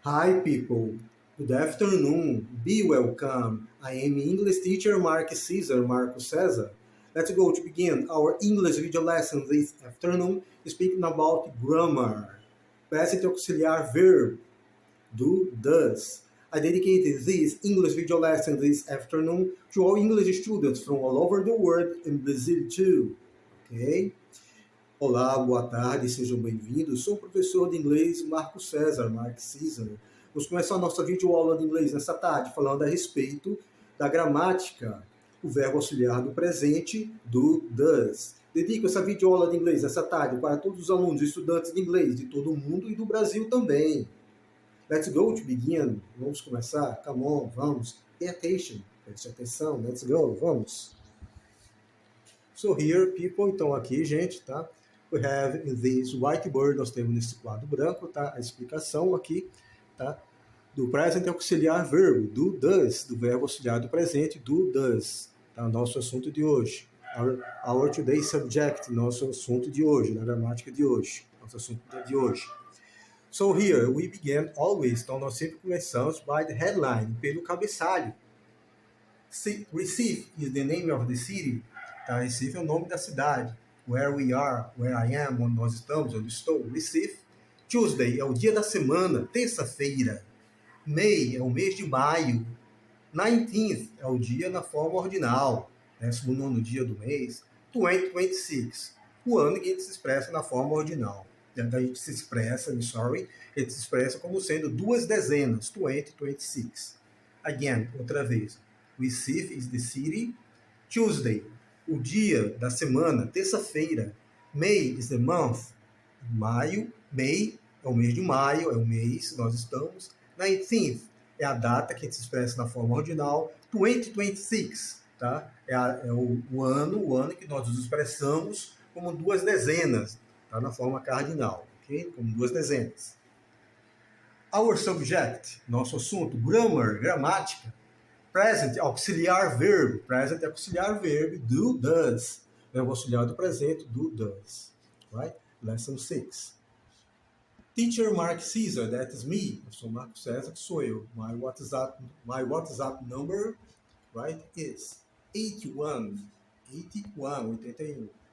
Hi people, good afternoon, be welcome. I am English teacher Marcos Cesar. Let's go to begin our English video lesson this afternoon, speaking about grammar. Present auxiliar verb, do, does. I dedicated this English video lesson this afternoon to all English students from all over the world and Brazil too. Okay? Olá, boa tarde, sejam bem-vindos. Sou o professor de inglês Marcos Cesar. Vamos começar a nossa videoaula de inglês nessa tarde, falando a respeito da gramática, o verbo auxiliar do presente, do does. Dedico essa videoaula de inglês nessa tarde para todos os alunos e estudantes de inglês de todo o mundo e do Brasil também. Let's go to begin. Vamos começar? Come on, vamos. Pay attention. Preste atenção. Let's go, vamos. So here, people, então aqui, gente, tá? We have in this whiteboard, nós temos nesse quadro branco, tá? A explicação aqui, tá? Do present auxiliar verbo, do does, do verbo auxiliar do presente, do does, tá? Nosso assunto de hoje. Our today's subject, nosso assunto de hoje, na gramática de hoje, nosso assunto de hoje. So here, we begin always, então nós sempre começamos by the headline, pelo cabeçalho. Recife is the name of the city, tá? Recife é o nome da cidade. Where we are, where I am, onde nós estamos, onde estou, Recife. Tuesday é o dia da semana, terça-feira. May é o mês de maio. 19th é o dia na forma ordinal, 19º dia do mês. 2026, o ano que a gente se expressa na forma ordinal. A gente se expressa, a gente se expressa como sendo duas dezenas, 2026. Again, outra vez. Recife is the city. Tuesday, o dia da semana, terça-feira. May is the month, maio. May é o mês de maio, é o mês, nós estamos. 19th é a data que a gente se expressa na forma ordinal. 2026, tá? É o ano que nós nos expressamos como duas dezenas, tá? Na forma cardinal, ok? Como duas dezenas. Our subject, nosso assunto, grammar, gramática. Present, auxiliar verbo. Present, auxiliar verbo, do, does. Verbo auxiliar do presente, do, does. Right? Lesson 6. Teacher Mark Caesar, that is me. Eu sou Marco César, que sou eu. My WhatsApp number, right, is 81,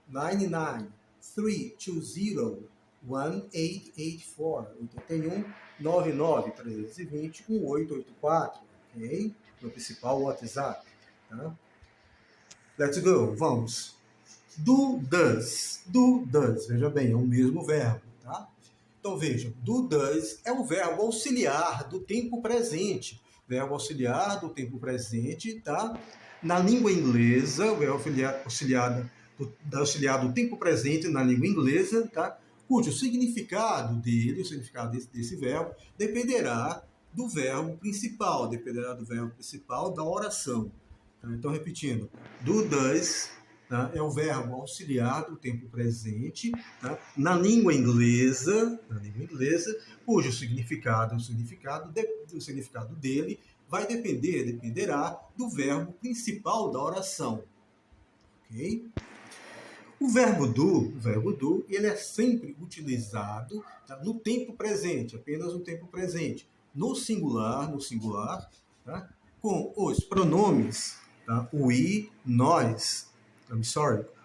99, 320, 1884, 99, 320, 1884, ok? No principal WhatsApp, tá? Let's go, vamos. Do, does, veja bem, é o mesmo verbo, tá? Então vejam, do, does é o verbo auxiliar do tempo presente. Verbo auxiliar do tempo presente, tá? Na língua inglesa, o verbo auxiliar do tempo presente na língua inglesa, tá? Cujo significado dele, o significado desse verbo, dependerá do verbo principal da oração. Tá? Então, repetindo, do, does, tá? É o verbo auxiliar do tempo presente, tá? Na língua inglesa, cujo significado dele dependerá do verbo principal da oração. Ok? O verbo do, ele é sempre utilizado, tá? No tempo presente, apenas no tempo presente. No singular, tá? Com os pronomes, tá? We, nós,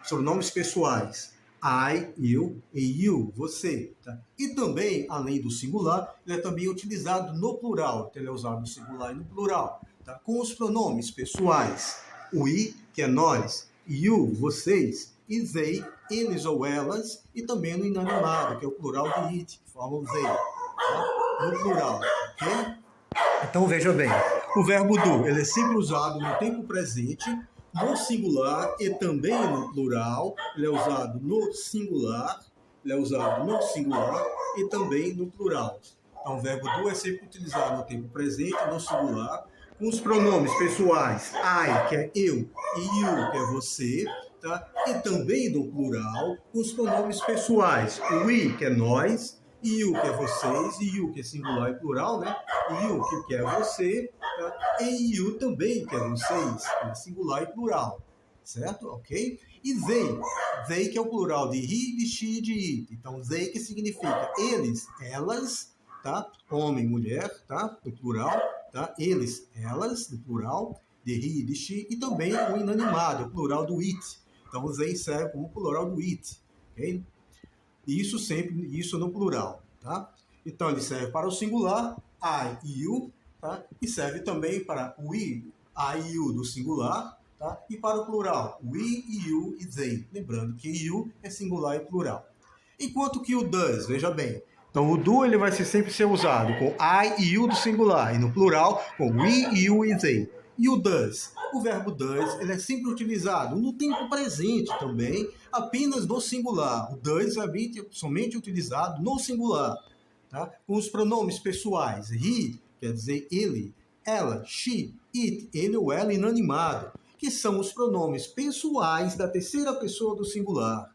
pronomes pessoais, I, eu, e you, você. Tá? E também, além do singular, ele é também utilizado no plural, então ele é usado no singular e no plural, tá? Com os pronomes pessoais, we, que é nós, you, vocês, e they, eles ou elas, e também no inanimado, que é o plural de it, que forma o they, tá? No plural, ok? Então veja bem, o verbo do, ele é sempre usado no tempo presente, no singular e também no plural. Ele é usado no singular, e também no plural. Então o verbo do é sempre utilizado no tempo presente, no singular, com os pronomes pessoais, I, que é eu, e you, que é você, tá? E também no plural, com os pronomes pessoais, we, que é nós, e you, que é vocês, e you, que é singular e plural, né? You, que é você, tá? E you também, que é vocês, que é singular e plural, certo? Ok? E they, que é o plural de he, de she e de it. Então, they, que significa eles, elas, tá? Homem, mulher, tá? No plural, tá? Eles, elas, no plural, de he, de she, e também o inanimado, o plural do it. Então, they serve como plural do it, ok? E isso sempre, isso no plural, tá? Então, ele serve para o singular, I e you, tá? E serve também para we, I e you do singular, tá? E para o plural, we, you e they. Lembrando que you é singular e plural. Enquanto que o does, veja bem, então o do ele vai sempre ser usado com I e you do singular, e no plural com we, you e they. E o does? O verbo does ele é sempre utilizado no tempo presente também, apenas no singular. O does é somente utilizado no singular, tá? Com os pronomes pessoais. He quer dizer ele, ela, she, it, ele ou ela inanimado, que são os pronomes pessoais da terceira pessoa do singular.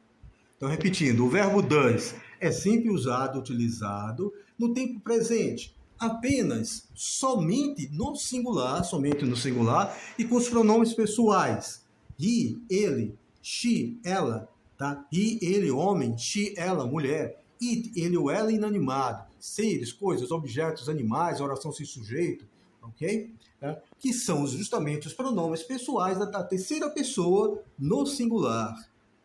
Então, repetindo, o verbo does é sempre usado, utilizado no tempo presente, apenas, somente no singular e com os pronomes pessoais. He, ele, she, ela, tá? He, ele, homem, she, ela, mulher, it, ele ou ela, inanimado, seres, coisas, objetos, animais, oração sem sujeito, ok? Tá? Que são justamente os pronomes pessoais da terceira pessoa no singular.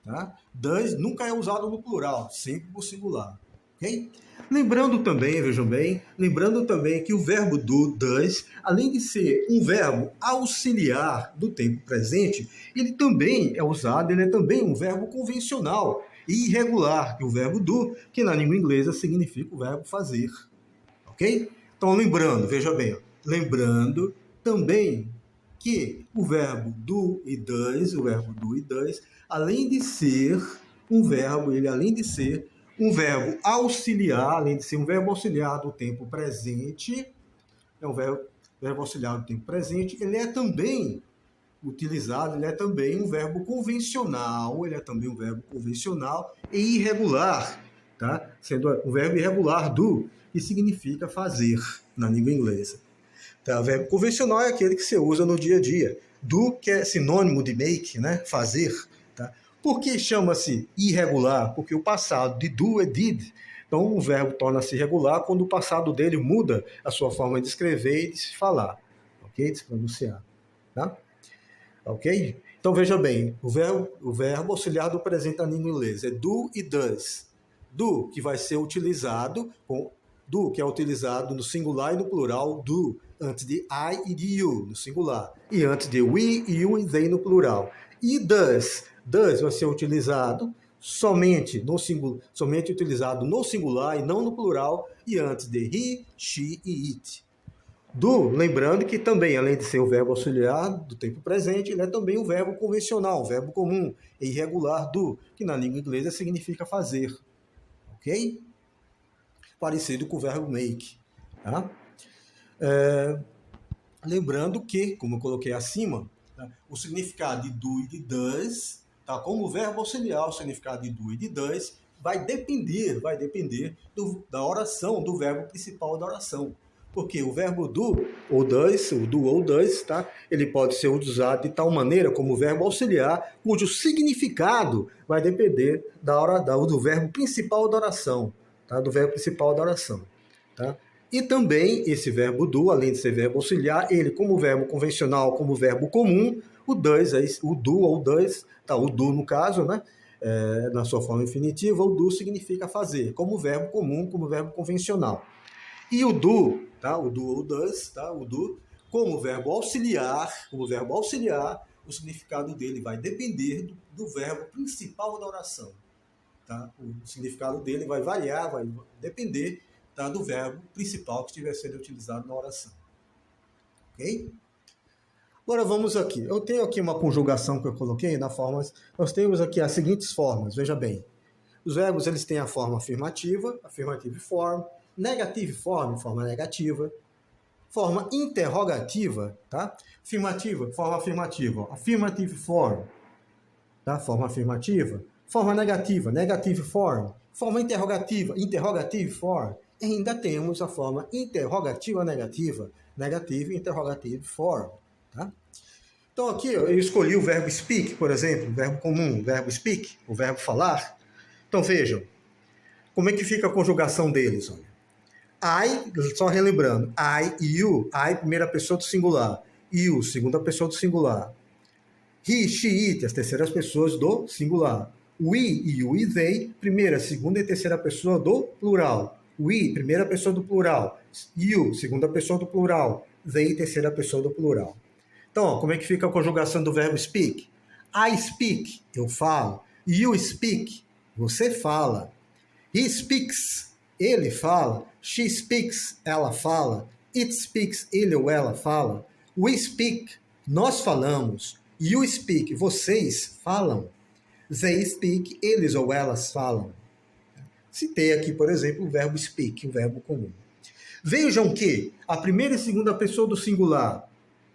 Tá? Does nunca é usado no plural, sempre no singular. Okay? Lembrando também, vejam bem, lembrando também que o verbo do, does, além de ser um verbo auxiliar do tempo presente, ele também é usado, ele é também um verbo convencional e irregular, que o verbo do, que na língua inglesa significa o verbo fazer. Ok? Então, lembrando, veja bem, lembrando também que o verbo do e does, além de ser um verbo, ele além de ser um verbo auxiliar, além de ser um verbo auxiliar do tempo presente, é um verbo auxiliar do tempo presente, ele é também utilizado, ele é também um verbo convencional, e irregular, tá? Sendo um verbo irregular do, que significa fazer na língua inglesa. Tá? O verbo convencional é aquele que você usa no dia a dia. Do, que é sinônimo de make, né? Fazer. Tá? Por que chama-se irregular? Porque o passado de do é did. Então, o verbo torna-se irregular quando o passado dele muda a sua forma de escrever e de se falar. Ok? De se pronunciar. Tá? Ok? Então, veja bem. O verbo auxiliar do presente na língua inglesa é do e does. Do, que vai ser utilizado com do, que é utilizado no singular e no plural, do, antes de I e de you, no singular, e antes de we, you e they, no plural. E does vai ser utilizado somente utilizado no singular e não no plural, e antes de he, she e it. Do, lembrando que também, além de ser o verbo auxiliar do tempo presente, ele é também um verbo convencional, um verbo comum, e irregular do, que na língua inglesa significa fazer. Ok? Parecido com o verbo make. Tá? Lembrando que, como eu coloquei acima, tá? O significado de do e de does, tá? Como o verbo auxiliar, o significado de do e de does vai depender da oração, do verbo principal da oração. Porque o verbo do ou does, tá? Ele pode ser usado de tal maneira como o verbo auxiliar, cujo significado vai depender do verbo principal da oração. Tá? Do verbo principal da oração. Tá? E também esse verbo do, além de ser verbo auxiliar, ele como verbo convencional, como verbo comum, o does, o do ou does, tá? O do no caso, né? Na sua forma infinitiva, o do significa fazer, como verbo comum, como verbo convencional. E o do, tá? O do ou does, tá? O do, como verbo auxiliar, o significado dele vai depender do verbo principal da oração. Tá? O significado dele vai variar, vai depender, tá, do verbo principal que estiver sendo utilizado na oração. Ok? Agora vamos aqui. Eu tenho aqui uma conjugação que eu coloquei na forma. Nós temos aqui as seguintes formas. Veja bem. Os verbos eles têm a forma afirmativa, affirmative form, negative form, forma negativa, forma interrogativa, tá? Afirmativa, forma afirmativa, affirmative form, tá? Forma afirmativa. Forma negativa, negative form. Forma interrogativa, interrogative form. E ainda temos a forma interrogativa negativa, negative interrogative form. Tá? Então aqui eu escolhi o verbo speak, por exemplo, o verbo comum, o verbo speak, o verbo falar. Então vejam, como é que fica a conjugação deles? Olha. só relembrando, I, you, I, primeira pessoa do singular. You, segunda pessoa do singular. He, she, it, as terceiras pessoas do singular. We, you e they, primeira, segunda e terceira pessoa do plural. We, primeira pessoa do plural. You, segunda pessoa do plural. They, terceira pessoa do plural. Então, ó, como é que fica a conjugação do verbo speak? I speak, eu falo. You speak, você fala. He speaks, ele fala. She speaks, ela fala. It speaks, ele ou ela fala. We speak, nós falamos. You speak, vocês falam. They speak, eles ou elas falam. Citei aqui, por exemplo, o verbo speak, o verbo comum. Vejam que a primeira e segunda pessoa do singular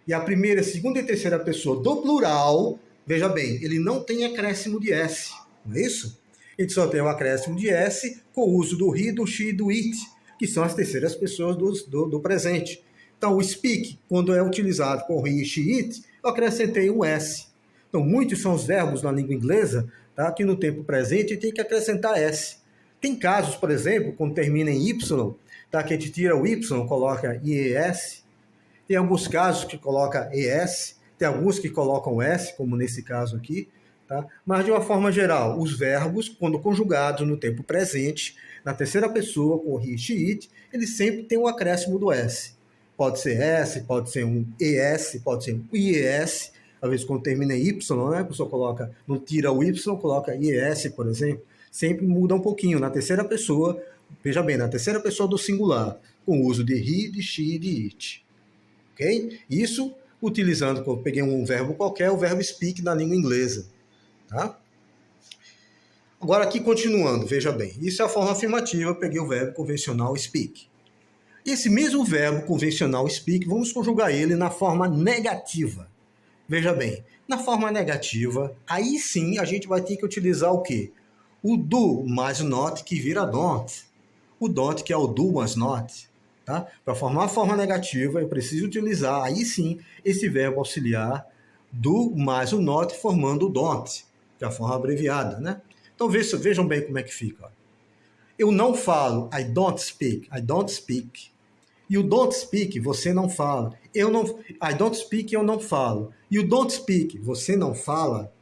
e a primeira, segunda e terceira pessoa do plural, veja bem, ele não tem acréscimo de S, não é isso? Ele só tem o acréscimo de S com o uso do he, do she e do it, que são as terceiras pessoas do presente. Então, o speak, quando é utilizado com he, she, it, eu acrescentei um S. Então, muitos são os verbos na língua inglesa, tá, que no tempo presente tem que acrescentar S. Tem casos, por exemplo, quando termina em Y, tá, que a gente tira o Y, coloca IES. Tem alguns casos que coloca ES, tem alguns que colocam S, como nesse caso aqui. Tá? Mas, de uma forma geral, os verbos, quando conjugados no tempo presente, na terceira pessoa, com he, she, it, eles sempre têm um acréscimo do S. Pode ser S, pode ser um ES, pode ser um IES. Às vezes, quando termina em Y, né, a pessoa coloca, não tira o Y, coloca IES, por exemplo. Sempre muda um pouquinho. Na terceira pessoa, veja bem, na terceira pessoa do singular, com o uso de he, de she e de it. Ok? Isso utilizando, eu peguei um verbo qualquer, o verbo speak na língua inglesa. Tá? Agora aqui continuando, veja bem, isso é a forma afirmativa, eu peguei o verbo convencional speak. Esse mesmo verbo convencional speak, vamos conjugar ele na forma negativa. Veja bem, na forma negativa, aí sim a gente vai ter que utilizar o quê? O do mais not, que vira don't. O don't, que é o do mais not. Tá? Para formar a forma negativa, eu preciso utilizar, aí sim, esse verbo auxiliar do mais o not, formando o don't, que é a forma abreviada, né? Então vejam bem como é que fica. Eu não falo, I don't speak. E o don't speak, você não fala. I don't speak, eu não falo. E o don't speak, você não fala.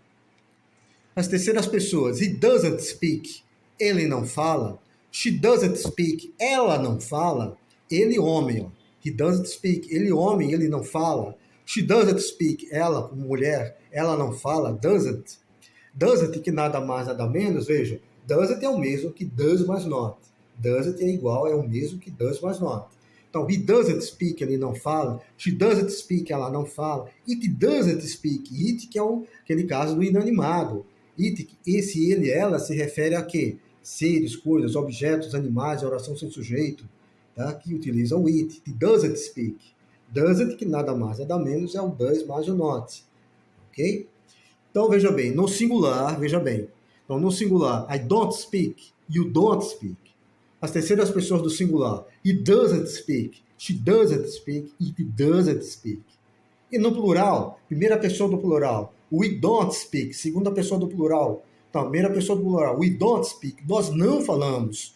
As terceiras pessoas, he doesn't speak, ele não fala. She doesn't speak, ela não fala. Ele, homem, ó. He doesn't speak, ele, homem, ele não fala. She doesn't speak, ela, como mulher, ela não fala. Doesn't, que nada mais, nada menos, veja, doesn't é o mesmo que does mais not. Doesn't é igual, é o mesmo que does mais not. Então, he doesn't speak, ele não fala. She doesn't speak, ela não fala. It doesn't speak, it, que é aquele caso do inanimado. It, esse ele, ela, se refere a quê? Seres, coisas, objetos, animais, oração sem sujeito, tá? Que utiliza o it. It doesn't speak. Doesn't, que nada mais, nada menos, é o does mais o not. Ok? Então, veja bem, no singular, veja bem. Então, no singular, I don't speak, you don't speak. As terceiras pessoas do singular, he doesn't speak, she doesn't speak, it doesn't speak. E no plural, primeira pessoa do plural, we don't speak, segunda pessoa do plural, então, primeira pessoa do plural, we don't speak, nós não falamos.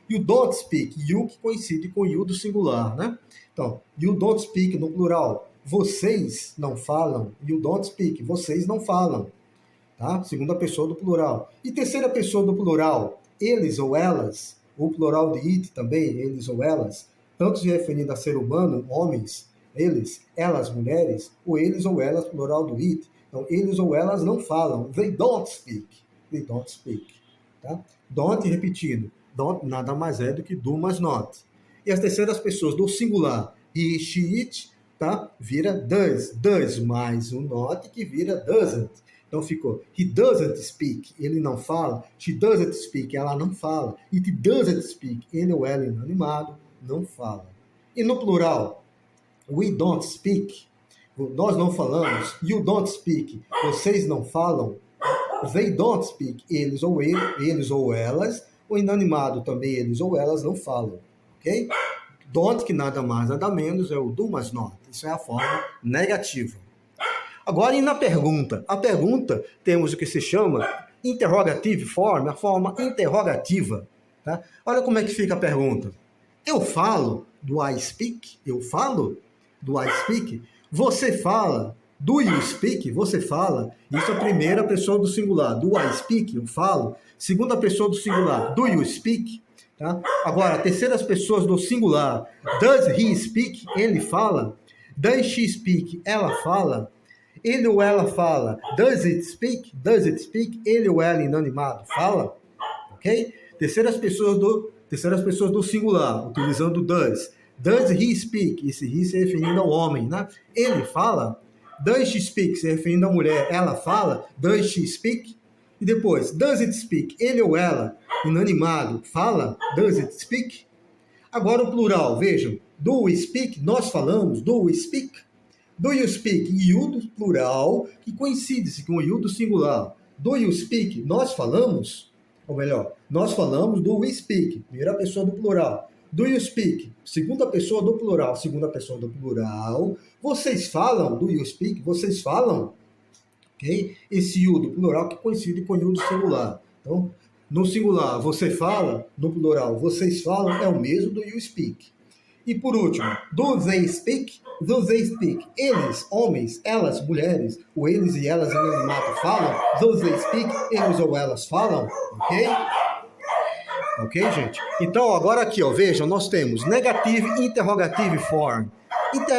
You don't speak, you que coincide com you do singular, né? Então, you don't speak no plural, vocês não falam, you don't speak, vocês não falam, tá? Segunda pessoa do plural. E terceira pessoa do plural, eles ou elas, o plural de it também, eles ou elas, tanto se referindo a ser humano, homens, eles, elas, mulheres, ou eles ou elas, plural do it. Então, eles ou elas não falam. They don't speak. Tá? Don't, repetindo, don't nada mais é do que do mais not. E as terceiras pessoas do singular, he, she, it, tá? Vira does mais o not, que vira doesn't. Então ficou, he doesn't speak, ele não fala. She doesn't speak, ela não fala. It doesn't speak, ele ou ela inanimado não fala. E no plural, we don't speak, nós não falamos. You don't speak, vocês não falam. They don't speak, eles ou elas, o inanimado também, eles ou elas não falam. Ok? Don't, que nada mais, nada menos, é o do mais not. Isso é a forma negativa. Agora, e na pergunta? A pergunta, temos o que se chama interrogative form, a forma interrogativa. Tá? Olha como é que fica a pergunta. Eu falo, do I speak, eu falo, do I speak. Você fala, do you speak, você fala. Isso é a primeira pessoa do singular. Do I speak, eu falo. Segunda pessoa do singular, do you speak. Tá? Agora, terceiras pessoas do singular. Does he speak? Ele fala. Does she speak? Ela fala. Ele ou ela fala. Does it speak? Does it speak? Ele ou ela inanimado fala. Ok? Terceiras pessoas do singular, utilizando does. Does he speak? Esse he se referindo ao homem, né? Ele fala. Does she speak? Se referindo à mulher. Ela fala. Does she speak? E depois, does it speak? Ele ou ela, inanimado, fala? Does it speak? Agora o plural, vejam. Do we speak? Nós falamos. Do we speak? Do you speak? You do plural, que coincide-se com o you do singular. Do you speak? Nós falamos? Ou melhor, nós falamos do we speak, primeira pessoa do plural. Do you speak? Segunda pessoa do plural, segunda pessoa do plural. Vocês falam? Do you speak? Vocês falam? Okay? Esse you do plural que coincide com o you do singular. Então, no singular, você fala, no plural, vocês falam, é o mesmo do you speak. E por último, do they speak? Do they speak? Eles, homens, elas, mulheres, o eles e elas inanimado falam? Do they speak? Eles ou elas falam? Ok? Ok, gente? Então, agora aqui, ó, vejam, nós temos negative, interrogative form.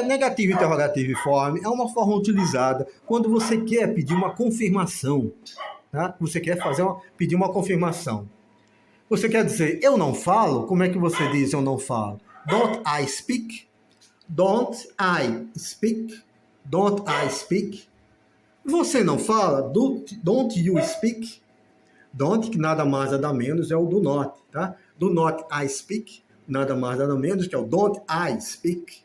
Negative interrogative form é uma forma utilizada quando você quer pedir uma confirmação. Tá? Você quer pedir uma confirmação. Você quer dizer, eu não falo? Como é que você diz eu não falo? Don't I speak? Don't I speak? Don't I speak? Você não fala? Don't you speak? Don't, que nada mais nada menos, é o do not, tá? Do not I speak, nada mais nada menos, que é o don't I speak.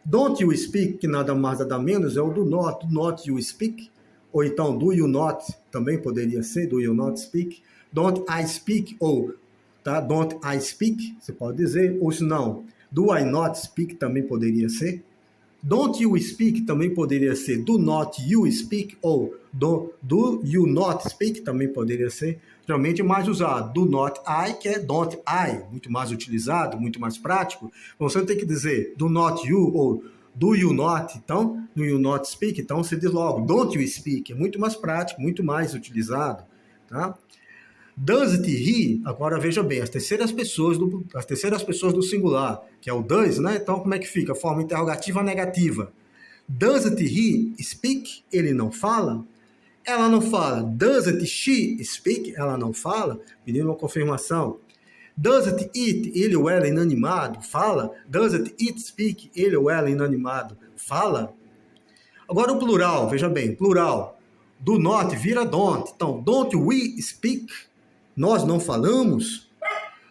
Don't you speak, que nada mais nada menos, é o do not you speak. Ou então, do you not, também poderia ser, do you not speak. Don't I speak, ou, tá? Don't I speak, você pode dizer, ou se não, do I not speak, também poderia ser. Don't you speak também poderia ser do not you speak ou do you not speak também poderia ser. Geralmente é mais usado do not I, que é don't I, muito mais utilizado, muito mais prático. Você não tem que dizer do not you ou do you not, então, do you not speak, então você diz logo don't you speak, é muito mais prático, muito mais utilizado, tá? Does it he, agora veja bem, as terceiras pessoas do singular, que é o does, né? Então, como é que fica? Forma interrogativa negativa. Does it he speak? Ele não fala? Ela não fala. Does it she speak? Ela não fala? Pedindo uma confirmação. Does it eat? Ele ou ela inanimado? Fala. Does it eat speak? Ele ou ela inanimado? Fala. Agora o plural, veja bem, plural. Do not vira don't. Então, don't we speak? Nós não falamos?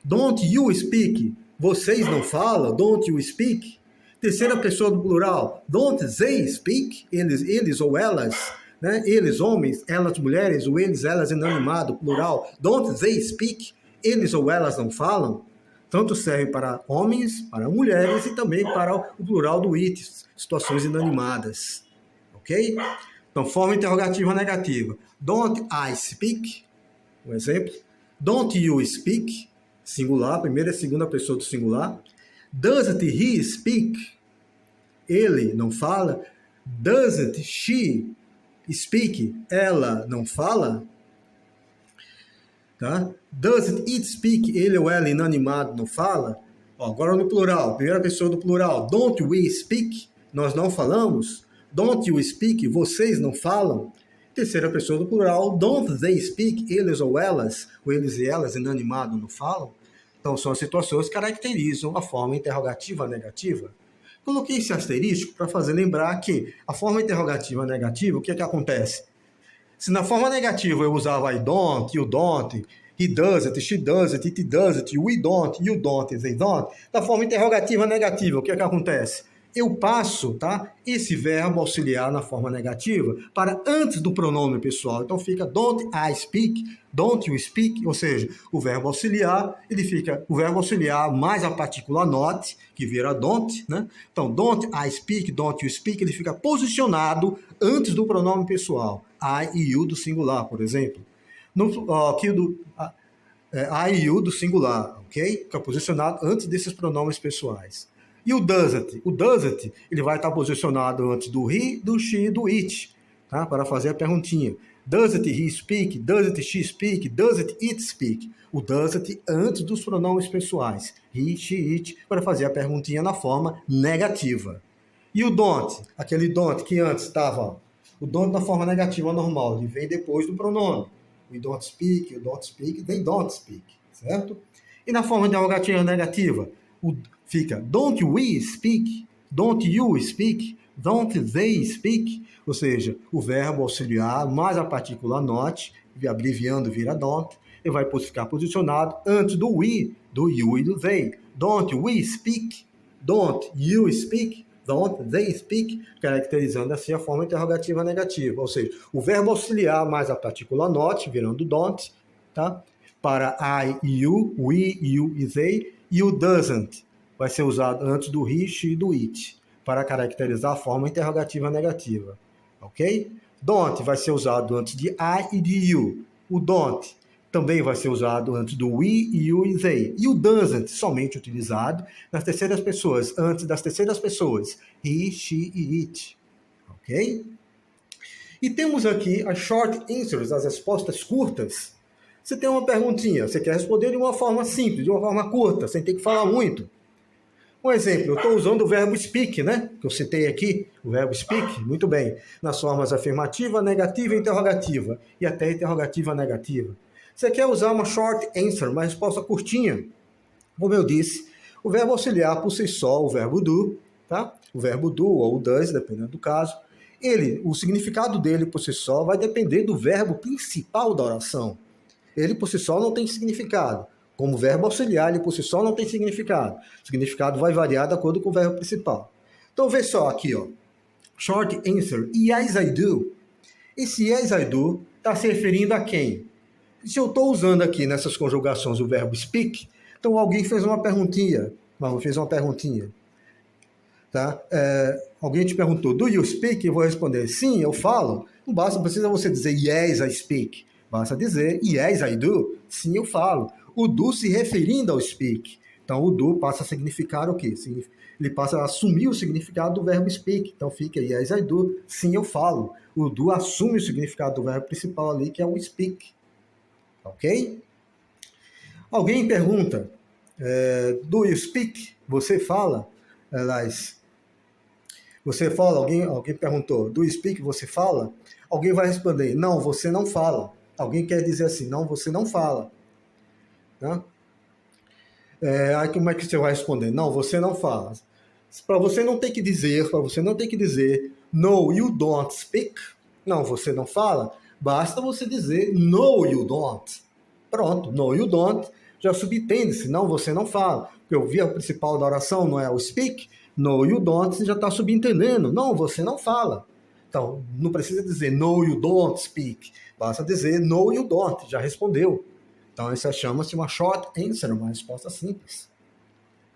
Don't you speak? Vocês não falam? Don't you speak? Terceira pessoa do plural. Don't they speak? Eles ou elas, né? Eles, homens, elas, mulheres, ou eles, elas, inanimado, plural. Don't they speak? Eles ou elas não falam? Tanto serve para homens, para mulheres e também para o plural do it, situações inanimadas. Ok? Então, forma interrogativa negativa. Don't I speak? Um exemplo. Don't you speak? Singular, primeira e segunda pessoa do singular. Doesn't he speak? Ele não fala. Doesn't she speak? Ela não fala. Tá? Doesn't it speak? Ele ou ela inanimado não fala. Ó, agora no plural, primeira pessoa do plural. Don't we speak? Nós não falamos. Don't you speak? Vocês não falam. Terceira pessoa do plural, don't they speak? Eles ou elas, ou eles e elas, inanimado, não falam? Então, são as situações que caracterizam a forma interrogativa negativa. Coloquei esse asterisco para fazer lembrar que a forma interrogativa negativa, o que é que acontece? Se na forma negativa eu usava I don't, you don't, he doesn't, she doesn't, it doesn't, we don't, you don't, they don't, na forma interrogativa negativa, o que é que acontece? Eu passo, tá, esse verbo auxiliar na forma negativa para antes do pronome pessoal. Então fica don't I speak, don't you speak, ou seja, o verbo auxiliar, ele fica o verbo auxiliar mais a partícula not, que vira don't, né? Então don't I speak, don't you speak, ele fica posicionado antes do pronome pessoal. I e you do singular, por exemplo. I e you do singular, ok? Fica posicionado antes desses pronomes pessoais. E o doesn't? O doesn't, ele vai estar posicionado antes do he, do she e do it, tá? Para fazer a perguntinha. Doesn't he speak? Doesn't she speak? Doesn't it speak? O doesn't antes dos pronomes pessoais. He, she, it, para fazer a perguntinha na forma negativa. E o don't? Aquele don't que antes estava, o don't na forma negativa normal, ele vem depois do pronome. We don't speak, you don't speak, they don't speak, certo? E na forma interrogativa negativa, fica don't we speak, don't you speak, don't they speak, ou seja, o verbo auxiliar mais a partícula not, abreviando vira don't, ele vai ficar posicionado antes do we, do you e do they. Don't we speak, don't you speak, don't they speak, caracterizando assim a forma interrogativa negativa, ou seja, o verbo auxiliar mais a partícula not, virando don't, tá? Para I e you, we, you e they, e o doesn't vai ser usado antes do he, she e do it, para caracterizar a forma interrogativa negativa, ok? Don't vai ser usado antes de I e de you, o don't também vai ser usado antes do we, you e they. E o doesn't, somente utilizado nas terceiras pessoas, antes das terceiras pessoas, he, she e it. Ok? E temos aqui as short answers, as respostas curtas. Você tem uma perguntinha, você quer responder de uma forma simples, de uma forma curta, sem ter que falar muito. Um exemplo, eu estou usando o verbo speak, né? Que eu citei aqui, o verbo speak, muito bem, nas formas afirmativa, negativa e interrogativa, e até interrogativa negativa. Você quer usar uma short answer, uma resposta curtinha? Como eu disse, o verbo auxiliar por si só, o verbo do, tá? O verbo do ou does, dependendo do caso, o significado dele por si só vai depender do verbo principal da oração. Ele por si só não tem significado. Como verbo auxiliar, ele por si só não tem significado. O significado vai variar de acordo com o verbo principal. Então, vê só aqui, ó. Short answer, yes I do. Esse yes I do está se referindo a quem? Se eu estou usando aqui nessas conjugações o verbo speak, então alguém fez uma perguntinha. Tá? Alguém te perguntou, do you speak? Eu vou responder, sim, eu falo. Não precisa você dizer yes I speak. Basta dizer yes I do. Sim, eu falo. O do se referindo ao speak. Então o do passa a significar o quê? Ele passa a assumir o significado do verbo speak. Então fica yes I do. Sim, eu falo. O do assume o significado do verbo principal ali, que é o speak. Ok? Alguém pergunta, do you speak? Você fala? Você fala? Alguém perguntou, do you speak? Você fala? Alguém vai responder, não, você não fala. Alguém quer dizer assim, não, você não fala. Tá? Aí como é que você vai responder? Não, você não fala. Para você não ter que dizer, no, you don't speak. Não, você não fala. Basta você dizer no, you don't. Pronto, no, you don't. Já subentende-se, não, você não fala. Porque o verbo principal da oração não é o speak. No, you don't, você já está subentendendo. Não, você não fala. Então, não precisa dizer no, you don't speak. Basta dizer no, you don't. Já respondeu. Então, essa chama-se uma short answer, uma resposta simples.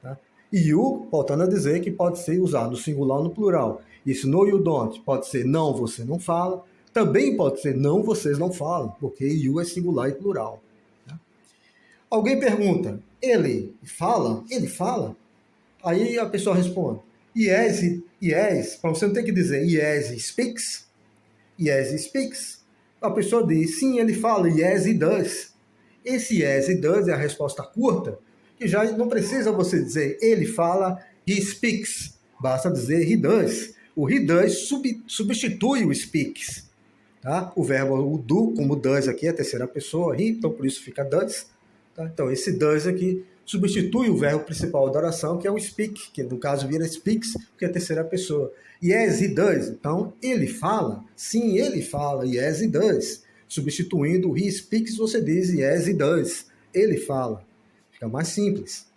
Tá? E you, voltando a dizer que pode ser usado no singular ou no plural. Isso no, you don't, pode ser não, você não fala. Também pode ser não, vocês não falam, porque you é singular e plural. Tá? Alguém pergunta, ele fala? Ele fala? Aí a pessoa responde, yes, para você não ter que dizer yes speaks, yes speaks. A pessoa diz, sim, ele fala, yes he does. Esse yes he does é a resposta curta, que já não precisa você dizer ele fala, he speaks. Basta dizer he does. O he does substitui o speaks. Tá? O verbo o do, como does aqui é a terceira pessoa, he, então por isso fica does. Tá? Então esse does aqui substitui o verbo principal da oração, que é o speak, que no caso vira speaks, porque é a terceira pessoa. Yes, he does. Então, ele fala. Sim, ele fala. Yes, he does. Substituindo o he speaks, você diz yes, he does. Ele fala. Fica mais simples.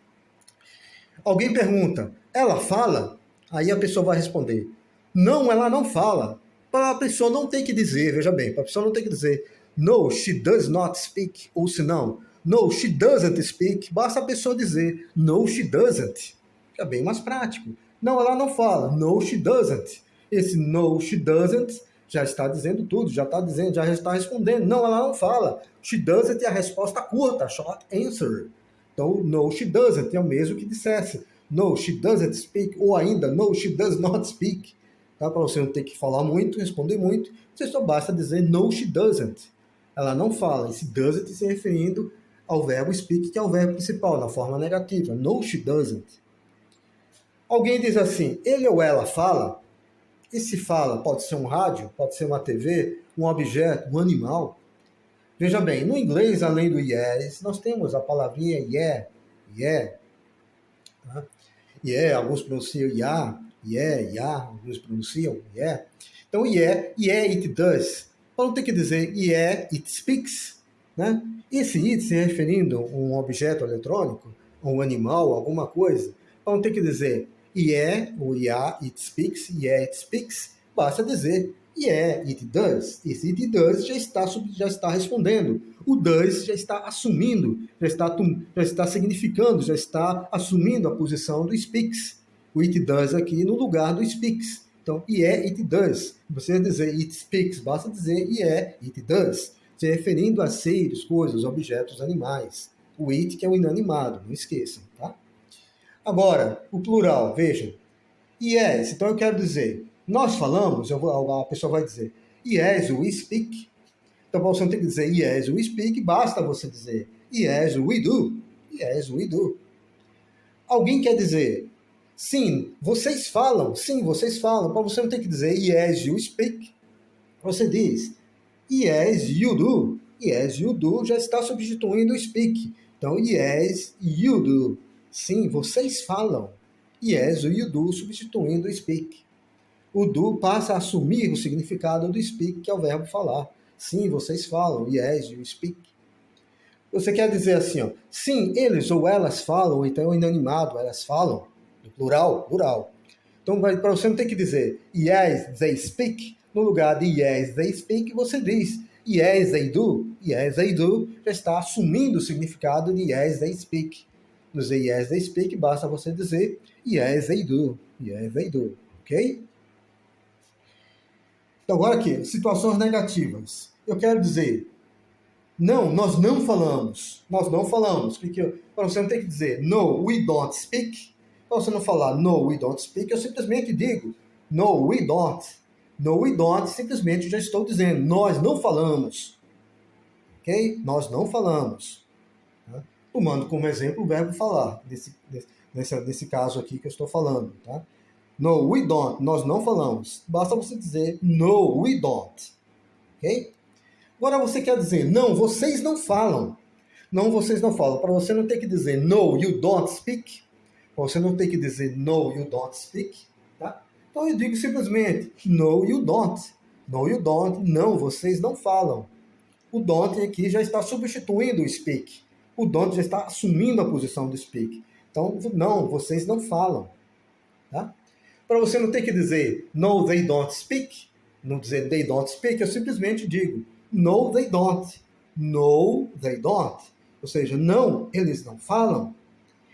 Alguém pergunta, ela fala? Aí a pessoa vai responder, não, ela não fala. Para a pessoa não tem que dizer, veja bem, para a pessoa não tem que dizer, no, she does not speak, ou se não, no, she doesn't speak, basta a pessoa dizer, no, she doesn't. Fica bem mais prático. Não, ela não fala, no, she doesn't. Esse no, she doesn't já está dizendo tudo, já está dizendo, já está respondendo. Não, ela não fala. She doesn't é a resposta curta, short answer. Então, no, she doesn't é o mesmo que dissesse no, she doesn't speak, ou ainda no, she does not speak. Tá? Para você não ter que falar muito, responder muito, você só basta dizer no, she doesn't. Ela não fala. Esse doesn't se referindo ao verbo speak, que é o verbo principal, na forma negativa. No, she doesn't. Alguém diz assim, ele ou ela fala? E se fala, pode ser um rádio, pode ser uma TV, um objeto, um animal. Veja bem, no inglês, além do yes, nós temos a palavrinha yeah. Tá? Yeah, alguns pronunciam yeah, alguns pronunciam yeah. Então, yeah, it does. Para não ter que dizer yeah, it speaks. Né? Esse it se referindo a um objeto eletrônico, a um animal, alguma coisa. Para não ter que dizer yeah, ou yeah, it speaks, basta dizer yeah, it does. Esse it does já está respondendo. O does já está assumindo, já está significando, já está assumindo a posição do speaks. O it does aqui no lugar do speaks. Então, yeah, it does. Você dizer it speaks, basta dizer yeah, it does. Se referindo a seres, coisas, objetos, animais. O it que é o inanimado, não esqueçam, tá? Agora, o plural, vejam. Yes, então eu quero dizer, nós falamos, a pessoa vai dizer, yes, we speak. Então você não tem que dizer yes, we speak, basta você dizer yes, we do. Yes, we do. Alguém quer dizer, sim, vocês falam. Sim, vocês falam. Para você não ter que dizer yes, you speak. Você diz yes, you do. Yes, you do já está substituindo o speak. Então, yes, you do. Sim, vocês falam. Yes, you do substituindo o speak. O do passa a assumir o significado do speak, que é o verbo falar. Sim, vocês falam. Yes, you speak. Você quer dizer assim, ó, sim, eles ou elas falam, então é o inanimado, elas falam. No plural, plural. Então, para você não ter que dizer yes, they speak, no lugar de yes, they speak, você diz yes, they do. Yes, they do já está assumindo o significado de yes, they speak. No dizer yes, they speak, basta você dizer yes, they do. Yes, they do. Ok? Então, agora aqui, situações negativas. Eu quero dizer, não, nós não falamos. Nós não falamos. Porque para você não ter que dizer no, we don't speak. Para você não falar no, we don't speak, eu simplesmente digo no, we don't. No, we don't, simplesmente já estou dizendo, nós não falamos. Ok? Nós não falamos. Tá? Tomando como exemplo o verbo falar, nesse caso aqui que eu estou falando. Tá? No, we don't, nós não falamos. Basta você dizer no, we don't. Ok? Agora você quer dizer, não, vocês não falam. Não, vocês não falam. Para você não ter que dizer no, you don't speak. Para você não ter que dizer no, you don't speak. Tá? Então eu digo simplesmente no, you don't. No, you don't. Não, vocês não falam. O don't aqui já está substituindo o speak. O don't já está assumindo a posição do speak. Então, não, vocês não falam. Tá? Para você não ter que dizer no, they don't speak. Não dizer they don't speak, eu simplesmente digo no, they don't. No, they don't. Ou seja, não, eles não falam.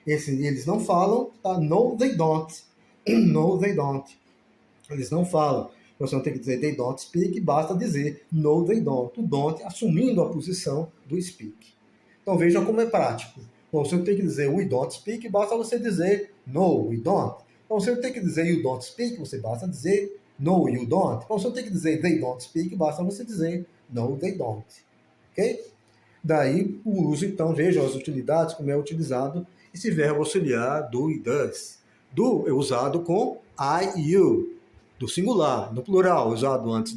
Eles não falam, tá? No, they don't. No, they don't. Eles não falam. Você não tem que dizer they don't speak, basta dizer no, they don't. O don't assumindo a posição do speak. Então vejam como é prático. Bom, você não tem que dizer we don't speak, basta você dizer no, we don't. Então você não tem que dizer you don't speak, você basta dizer no, you don't. Então você não tem que dizer they don't speak, basta você dizer no, they don't. Ok? Daí o uso, então, vejam as utilidades, como é utilizado esse verbo auxiliar do e does. Do é usado com I e you, do singular, no plural, usado antes,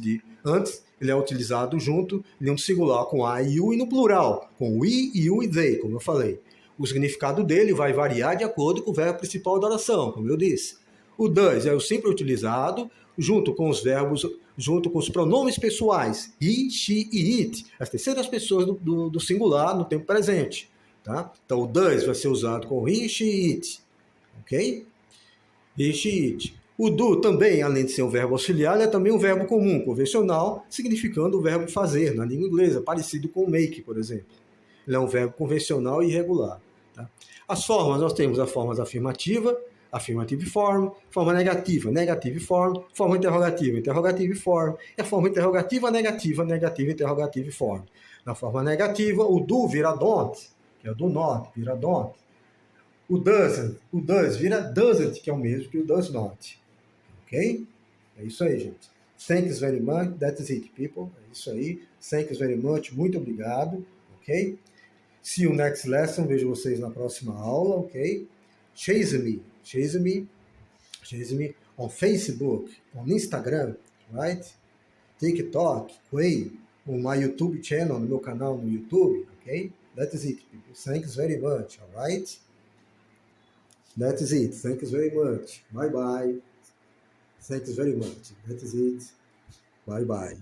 ele é utilizado junto, ele é um singular com I e you, e no plural, com we, you e they, como eu falei. O significado dele vai variar de acordo com o verbo principal da oração, como eu disse. O does é o sempre utilizado junto com os verbos, junto com os pronomes pessoais, he, she e it, as terceiras pessoas do singular no tempo presente. Tá? Então o does vai ser usado com he, she e it. Ok? He, she e it. O do também, além de ser um verbo auxiliar, é também um verbo comum, convencional, significando o verbo fazer na língua inglesa, parecido com o make, por exemplo. Ele é um verbo convencional e irregular. Tá? As formas, nós temos a forma afirmativa, Affirmative form, forma negativa, negative form, forma interrogativa, interrogative form, e a forma interrogativa negativa, negativa interrogative form. Na forma negativa, o do vira don't, que é o do not, vira don't. O does vira doesn't, que é o mesmo que o does not. Ok? É isso aí, gente. Thanks very much. That's it, people. É isso aí. Thanks very much. Muito obrigado. Ok? See you next lesson. Vejo vocês na próxima aula. Ok? Chase me. Chase me. Chase me on Facebook, on Instagram, right? TikTok, Quay, on my YouTube channel, no meu canal no YouTube. Ok? That is it, people. Thanks very much. Alright? That is it. Thanks very much. Bye bye. Thanks very much. That is it. Bye bye.